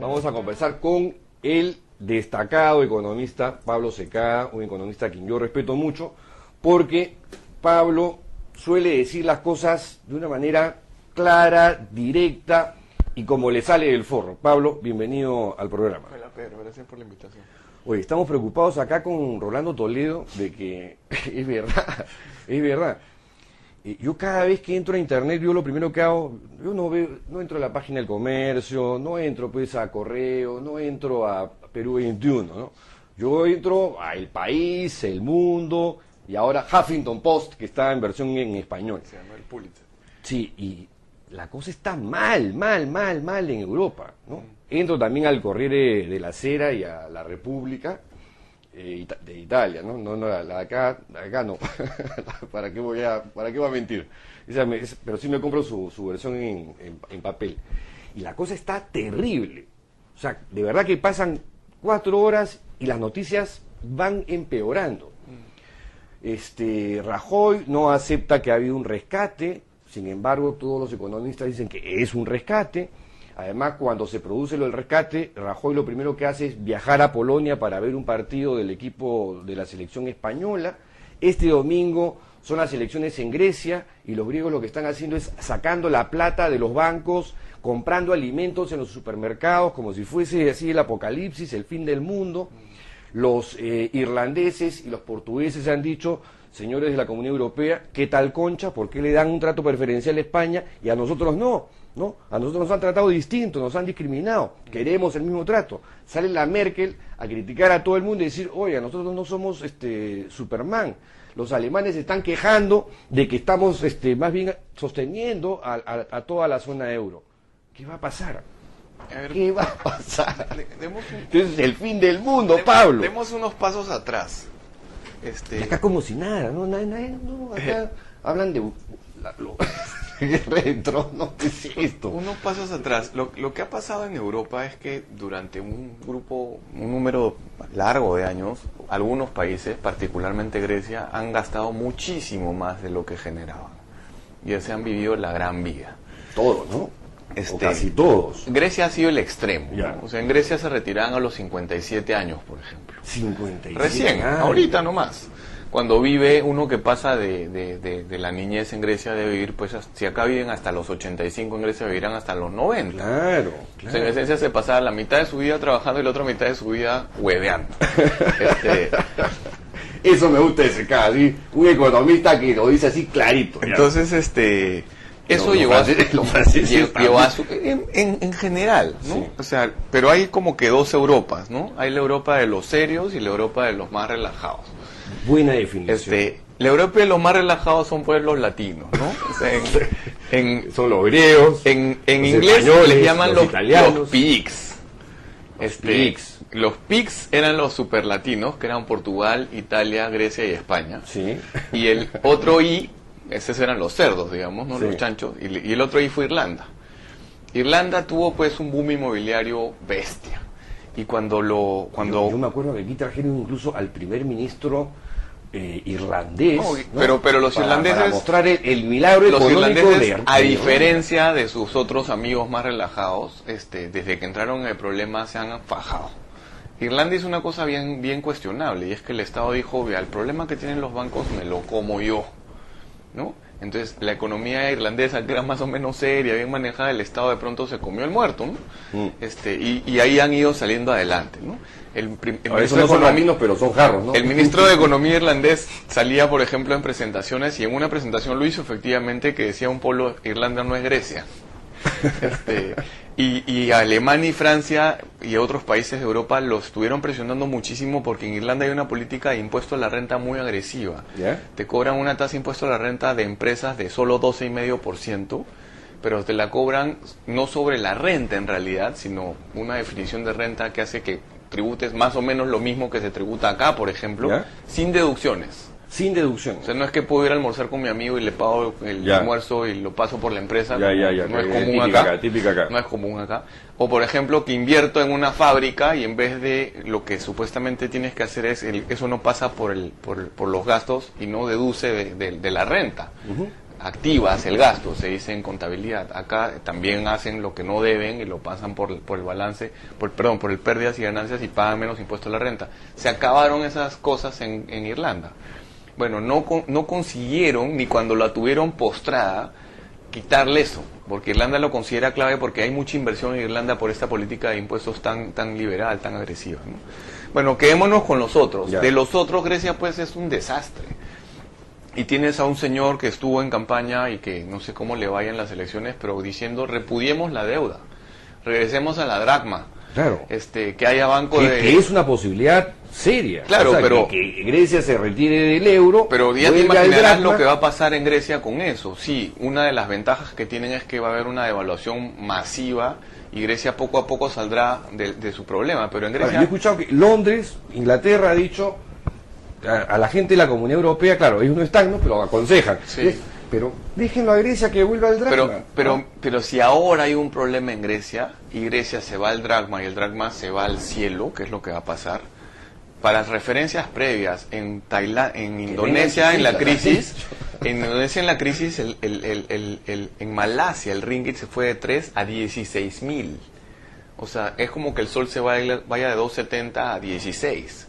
Vamos a conversar con el destacado economista Pablo Secada, un economista a quien yo respeto mucho, porque Pablo suele decir las cosas de una manera clara, directa y como le sale del forro. Pablo, bienvenido al programa. Hola Pedro, gracias por la invitación. Oye, estamos preocupados acá con Rolando Toledo de que es verdad, es verdad. Yo cada vez que entro a internet, yo lo primero que hago, yo no entro a la página del comercio, no entro pues a Correo, no entro a Perú 21, ¿no? Yo entro a El País, El Mundo y ahora Huffington Post, que está en versión en español. Se llama el Pulitzer. Sí, y la cosa está mal en Europa, ¿no? Entro también al Corriere de la Sera y a La República de Italia, ¿no? No, la de acá no. ¿Para qué voy a mentir? Pero sí me compro su versión en papel. Y la cosa está terrible. O sea, de verdad que pasan 4 horas y las noticias van empeorando. Rajoy no acepta que ha habido un rescate, sin embargo todos los economistas dicen que es un rescate. Además, cuando se produce lo del rescate, Rajoy lo primero que hace es viajar a Polonia para ver un partido del equipo de la selección española. Este domingo son las elecciones en Grecia y los griegos lo que están haciendo es sacando la plata de los bancos, comprando alimentos en los supermercados como si fuese así el apocalipsis, el fin del mundo. Los irlandeses y los portugueses han dicho: señores de la Comunidad Europea, ¿qué tal concha? ¿Por qué le dan un trato preferencial a España y a nosotros no? ¿No? A nosotros nos han tratado distinto, nos han discriminado, queremos el mismo trato. Sale la Merkel a criticar a todo el mundo y decir: oye, nosotros no somos Superman. Los alemanes se están quejando de que estamos más bien sosteniendo a toda la zona euro. ¿Qué va a pasar? ¿Qué va a pasar? Entonces, el fin del mundo, Pablo. Demos unos pasos atrás. Y acá como si nada, ¿no? Acá hablan de... retro, no, ¿qué es esto? Unos pasos atrás. Lo que ha pasado en Europa es que durante un número largo de años, algunos países, particularmente Grecia, han gastado muchísimo más de lo que generaban. Y se han vivido la gran vida. Todos, ¿no? O casi todos. Grecia ha sido el extremo, ¿no? O sea, en Grecia se retiraban a los 57 años, por ejemplo. 57 Recién, años. ahorita nomás. Cuando vive uno que pasa de la niñez en Grecia debe vivir, pues, si acá viven hasta los 85, en Grecia vivirán hasta los 90. Claro. O sea, en esencia se pasa la mitad de su vida trabajando y la otra mitad de su vida hueveando. Eso me gusta de ese caso, ¿sí? Un economista que lo dice así clarito. Ya. Entonces, eso llegó a su... En general, ¿no? Sí. O sea, pero hay como que dos Europas, ¿no? Hay la Europa de los serios y la Europa de los más relajados. Buena definición. La Europa de los más relajados son pueblos latinos, ¿no? O sea, son los griegos, en los inglés les llaman los PIGs. Los PIGs eran los superlatinos, que eran Portugal, Italia, Grecia y España. Sí. Y el otro I, esos eran los cerdos, digamos, ¿no? Sí. Los chanchos. Y el otro I fue Irlanda. Irlanda tuvo pues un boom inmobiliario bestia. Y yo me acuerdo que aquí trajeron incluso al primer ministro irlandés, ¿no? pero los irlandeses, para mostrar el milagro económico a diferencia de sus otros amigos más relajados, desde que entraron en el problema se han fajado. Irlanda hizo una cosa bien cuestionable, y es que el Estado dijo: vea, el problema que tienen los bancos me lo como yo, ¿no? Entonces la economía irlandesa, que era más o menos seria, bien manejada, el Estado de pronto se comió el muerto, ¿no? Y ahí han ido saliendo adelante, ¿no? Eso no son caminos, pero son jarros, ¿no? El ministro de Economía irlandés salía, por ejemplo, en presentaciones, y en una presentación lo hizo efectivamente, que decía: un pueblo, Irlanda no es Grecia. Y Alemania y Francia y otros países de Europa lo estuvieron presionando muchísimo, porque en Irlanda hay una política de impuesto a la renta muy agresiva. ¿Yeah? Te cobran una tasa de impuesto a la renta de empresas de solo 12,5%, pero te la cobran no sobre la renta en realidad, sino una definición de renta que hace que tributes más o menos lo mismo que se tributa acá, por ejemplo, ¿Yeah? sin deducciones. Sin deducción. O sea, no es que puedo ir a almorzar con mi amigo y le pago el almuerzo y lo paso por la empresa. No es común acá. Típica acá. No es común acá. O, por ejemplo, que invierto en una fábrica y en vez de lo que supuestamente tienes que hacer es, eso no pasa por los gastos y no deduce de la renta. activas el gasto, se dice en contabilidad. Acá también hacen lo que no deben y lo pasan por el balance, por el pérdidas y ganancias y pagan menos impuesto a la renta. Se acabaron esas cosas en Irlanda. Bueno, no consiguieron, ni cuando la tuvieron postrada, quitarle eso, porque Irlanda lo considera clave porque hay mucha inversión en Irlanda por esta política de impuestos tan liberal, tan agresiva, ¿no? Bueno, quedémonos con los otros. Ya. De los otros, Grecia pues es un desastre. Y tienes a un señor que estuvo en campaña y que no sé cómo le vayan las elecciones, pero diciendo repudiemos la deuda, regresemos a la dracma, Claro. que haya banco Que es una posibilidad seria. Claro, O sea, pero- que Grecia se retire del euro. Pero ya te vuelva al imaginarás dracma. lo que va a pasar en Grecia con eso. Sí, una de las ventajas que tienen es que va a haber una devaluación masiva y Grecia poco a poco saldrá de su problema. Pero en Ahora, yo he Grecia... escuchado que Londres, Inglaterra ha dicho a la gente de la Comunidad Europea, claro, ellos no están, ¿no? Pero aconsejan. Sí. Pero déjenlo a Grecia que vuelva al dracma. Pero si ahora hay un problema en Grecia y Grecia se va al dracma y el dracma se va al cielo, ¿qué es lo que va a pasar? Para referencias previas, en Indonesia en la crisis, en Malasia el ringgit se fue de 3 a 16.000. O sea, es como que el sol se vaya de 2.70 a 16.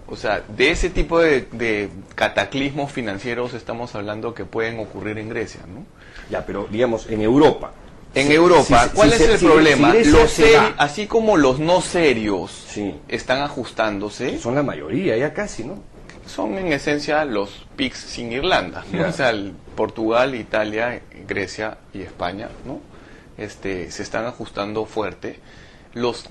O sea, de ese tipo de cataclismos financieros estamos hablando que pueden ocurrir en Grecia, ¿no? Ya, pero digamos, en Europa. En Europa, ¿cuál es el problema? Grecia Los se va, así como los no serios Sí. están ajustándose, son la mayoría, ya casi, ¿no? son en esencia los PIGs sin Irlanda, ¿no? Ya. O sea, Portugal, Italia, Grecia y España, ¿no? Se están ajustando fuerte. Los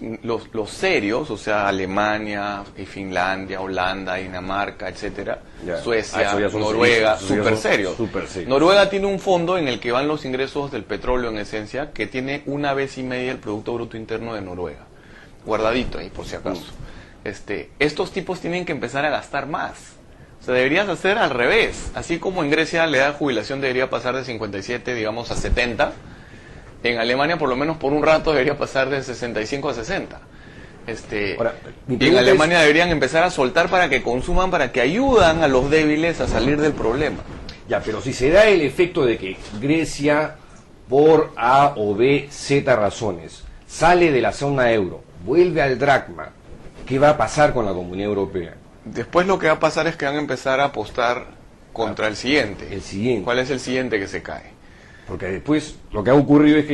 serios, o sea, Alemania, y Finlandia, Holanda, Dinamarca, etcétera, Ya. Suecia, Eso ya son Noruega, serios, eso ya súper son serios. súper serios. Noruega tiene un fondo en el que van los ingresos del petróleo en esencia, que tiene 1,5 veces el Producto Bruto Interno de Noruega, guardadito ahí por si acaso. Estos tipos tienen que empezar a gastar más. O sea, deberías hacer al revés. Así como en Grecia la edad de jubilación debería pasar de 57, digamos, a 70, en Alemania por lo menos por un rato debería pasar de 65 a 60. Ahora, mi Y en pregunta Alemania deberían empezar a soltar para que consuman, para que ayudan a los débiles a salir del problema. Ya, pero si se da el efecto de que Grecia, por A o B, Z razones, sale de la zona euro, vuelve al dracma, ¿qué va a pasar con la Comunidad Europea? Después lo que va a pasar es que van a empezar a apostar contra el siguiente. El siguiente. ¿Cuál es el siguiente que se cae? Porque después lo que ha ocurrido es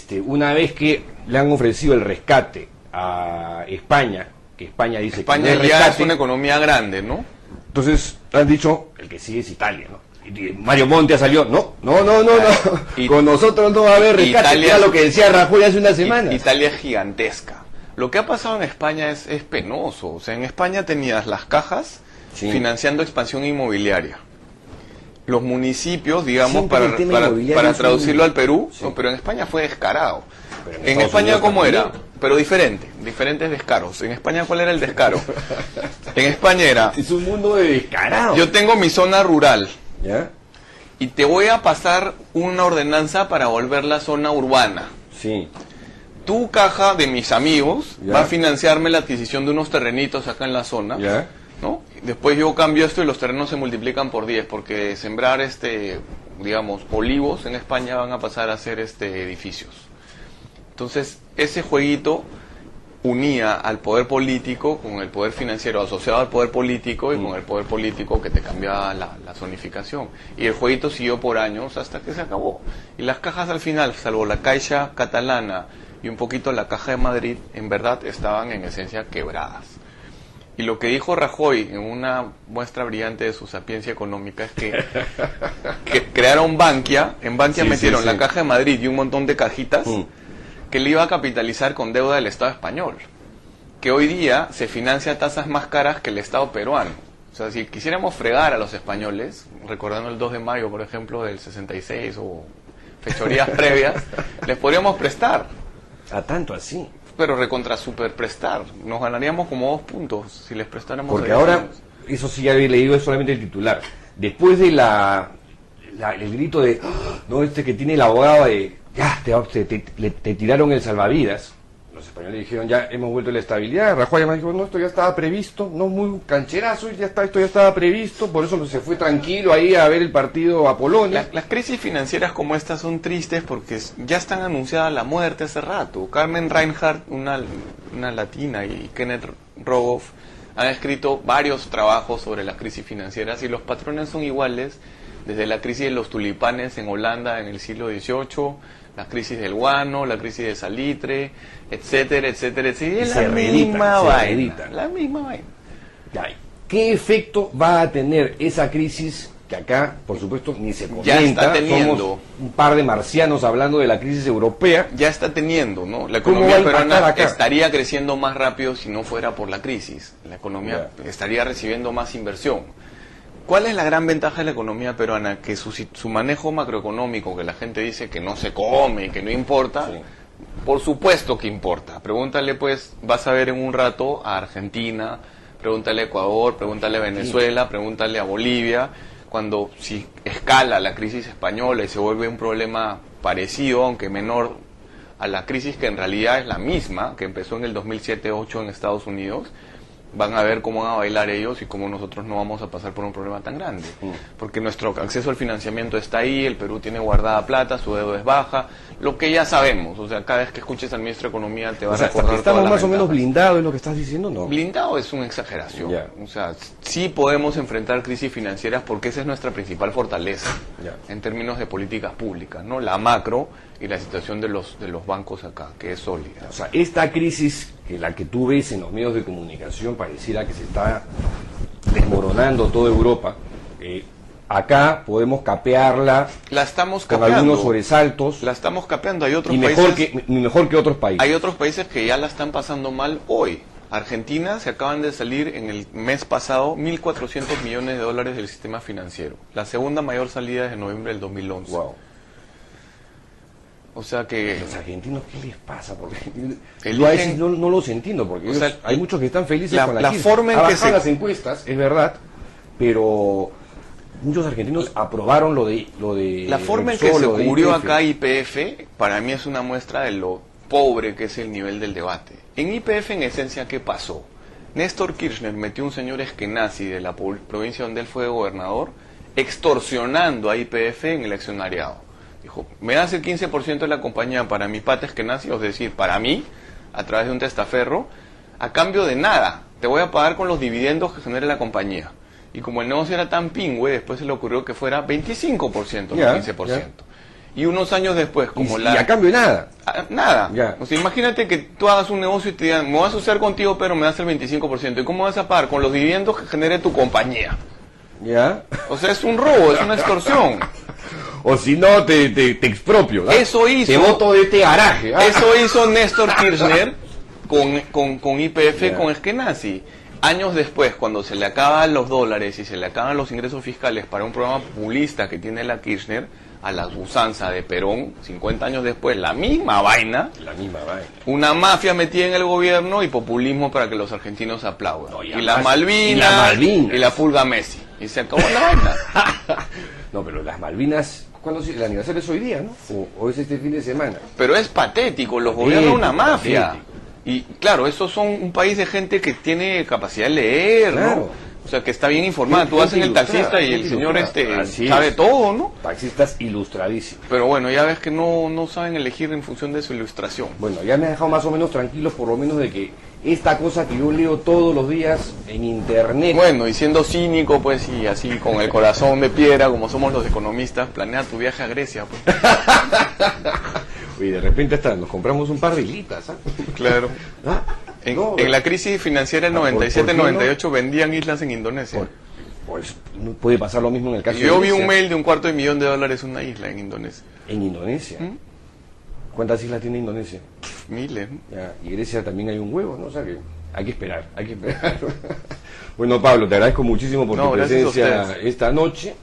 que una vez que le han ofrecido el rescate a España, que España dice España que no hay ya rescate, es una economía grande, ¿no? entonces han dicho, el que sigue es Italia, ¿no? Y Mario Monti salió, no, Y- con nosotros no va a haber rescate, Italia- era lo que decía Rajoy hace unas semanas. Italia es gigantesca. Lo que ha pasado en España es penoso. O sea, en España tenías las cajas Sí. financiando expansión inmobiliaria. Los municipios, digamos, Siempre el tema inmobiliario para es un- traducirlo al Perú, Sí. no, pero en España fue descarado. Pero en En Estados España, Unidos ¿cómo era? también. Pero diferentes descaros. En España, ¿cuál era el descaro? En España era, Es un mundo de descarado. yo tengo mi zona rural ¿Ya? y te voy a pasar una ordenanza para volverla zona urbana. Sí. Tu caja de mis amigos Ya. va a financiarme la adquisición de unos terrenitos acá en la zona, ¿Ya? ¿no? Después yo cambio esto y los terrenos se multiplican por 10, porque sembrar digamos, olivos en España van a pasar a ser edificios. Entonces, ese jueguito unía al poder político con el poder financiero asociado al poder político y con el poder político que te cambiaba la zonificación. Y el jueguito siguió por años hasta que se acabó. Y las cajas al final, salvo la Caixa catalana y un poquito la Caja de Madrid, en verdad estaban en esencia quebradas. Y lo que dijo Rajoy en una muestra brillante de su sapiencia económica es que crearon Bankia, en Bankia Sí, metieron sí, la sí. Caja de Madrid y un montón de cajitas Mm. que le iba a capitalizar con deuda del Estado español, que hoy día se financia a tasas más caras que el Estado peruano. O sea, si quisiéramos fregar a los españoles, recordando el 2 de mayo, por ejemplo, del 66 o fechorías previas, les podríamos prestar, A tanto así. pero recontra super prestar. Nos ganaríamos como 2 puntos si les prestáramos. Porque a 10 ahora, años. eso sí ya había leído, es solamente el titular. Después de el grito de, "Ah", no, que tiene el abogado de, ya, te tiraron el salvavidas. los españoles dijeron, ya hemos vuelto a la estabilidad. Rajoy además dijo, no, esto ya estaba previsto, no muy cancherazo, esto ya estaba previsto, por eso se fue tranquilo ahí a ver el partido a Polonia. Las crisis financieras como estas son tristes porque ya están anunciadas la muerte hace rato. Carmen Reinhardt, una latina, y Kenneth Rogoff han escrito varios trabajos sobre las crisis financieras y los patrones son iguales, desde la crisis de los tulipanes en Holanda en el siglo XVIII, la crisis del guano, la crisis de salitre, etcétera, etcétera, etcétera. Es la misma vaina. La misma vaina. ¿Qué efecto va a tener esa crisis que acá, por supuesto, ni se comenta? Ya está teniendo. Somos un par de marcianos hablando de la crisis europea. Ya está teniendo, ¿no? La economía peruana estaría creciendo más rápido si no fuera por la crisis. La economía estaría recibiendo más inversión. ¿Cuál es la gran ventaja de la economía peruana? Que su manejo macroeconómico, que la gente dice que no se come, que no importa, sí. Por supuesto que importa. Pregúntale, pues, vas a ver en un rato a Argentina, pregúntale a Ecuador, pregúntale a Venezuela, pregúntale a Bolivia, cuando si escala la crisis española y se vuelve un problema parecido, aunque menor, a la crisis que en realidad es la misma, que empezó en el 2007-2008 en Estados Unidos, van a ver cómo van a bailar ellos y cómo nosotros no vamos a pasar por un problema tan grande. Porque nuestro acceso al financiamiento está ahí, el Perú tiene guardada plata, su deuda es baja, lo que ya sabemos. O sea, cada vez que escuches al ministro de Economía te va a recordar. ¿Estamos más o menos blindados, es lo que estás diciendo? No. Blindado es una exageración. O sea, sí podemos enfrentar crisis financieras porque esa es nuestra principal fortaleza en términos de políticas públicas, ¿no? La macro y la situación de los bancos acá, que es sólida. O sea, esta crisis, que la que tú ves en los medios de comunicación, pareciera que se está desmoronando toda Europa, acá podemos capearla. La estamos con capeando. Algunos sobresaltos. La estamos capeando. Hay otros mejor que otros países. Hay otros países que ya la están pasando mal hoy. Argentina, se acaban de salir en el mes pasado 1.400 millones de dólares del sistema financiero. La segunda mayor salida desde noviembre del 2011. Wow. O sea que... ¿Los argentinos qué les pasa? Porque yo a veces no los entiendo, porque ellos, hay muchos que están felices con la crisis. Forma en que se... las encuestas, es verdad, pero muchos argentinos aprobaron lo de la forma en que se cubrió acá YPF, para mí es una muestra de lo pobre que es el nivel del debate. En YPF, en esencia, ¿qué pasó? Néstor Kirchner metió un señor Eskenazi de la provincia donde él fue gobernador, extorsionando a YPF en el accionariado. Dijo, me das el 15% de la compañía para mi pata Eskenazi, es decir, para mí, a través de un testaferro, a cambio de nada. Te voy a pagar con los dividendos que genere la compañía. Y como el negocio era tan pingüe, después se le ocurrió que fuera 25%, no 15%. Y unos años después, como y a cambio de nada. Nada. O sea, imagínate que tú hagas un negocio y te digan, me vas a asociar contigo, pero me das el 25%. ¿Y cómo vas a pagar? Con los dividendos que genere tu compañía. O sea, es un robo, es una extorsión. O si no, te expropio. Eso hizo. Te boto de este garaje. Eso hizo Néstor Kirchner con YPF, con Eskenazi. Años después, cuando se le acaban los dólares y se le acaban los ingresos fiscales para un programa populista que tiene la Kirchner, a la usanza de Perón, 50 años después, la misma vaina. Una mafia metida en el gobierno y populismo para que los argentinos aplaudan. Y las Malvinas y la pulga Messi. Y se acabó la vaina. No, pero las Malvinas, ¿cuándo el aniversario es hoy día, no? O es este fin de semana. Pero es patético, los gobierna una mafia. Patético. Y claro, esos son un país de gente que tiene capacidad de leer, ¿no? O sea, que está bien informada. Tú vas en el taxista y el señor sabe todo, ¿no? Taxistas ilustradísimos. Pero bueno, ya ves que no saben elegir en función de su ilustración. Bueno, ya me ha dejado más o menos tranquilo, por lo menos de que esta cosa que yo leo todos los días en internet... Bueno, y siendo cínico, pues, y así con el corazón de piedra, como somos los economistas, planea tu viaje a Grecia, pues. Y de repente hasta nos compramos un par de islitas, ¿ah? Claro. En la crisis financiera del 97-98 vendían islas en Indonesia. Pues puede pasar lo mismo en el caso de Grecia. Yo vi un mail de $250,000 una isla en Indonesia. ¿En Indonesia? ¿Cuántas islas tiene Indonesia? Miles. Y Grecia también hay un huevo, ¿no? O sea que hay que esperar. Bueno, Pablo, te agradezco muchísimo por tu presencia esta noche.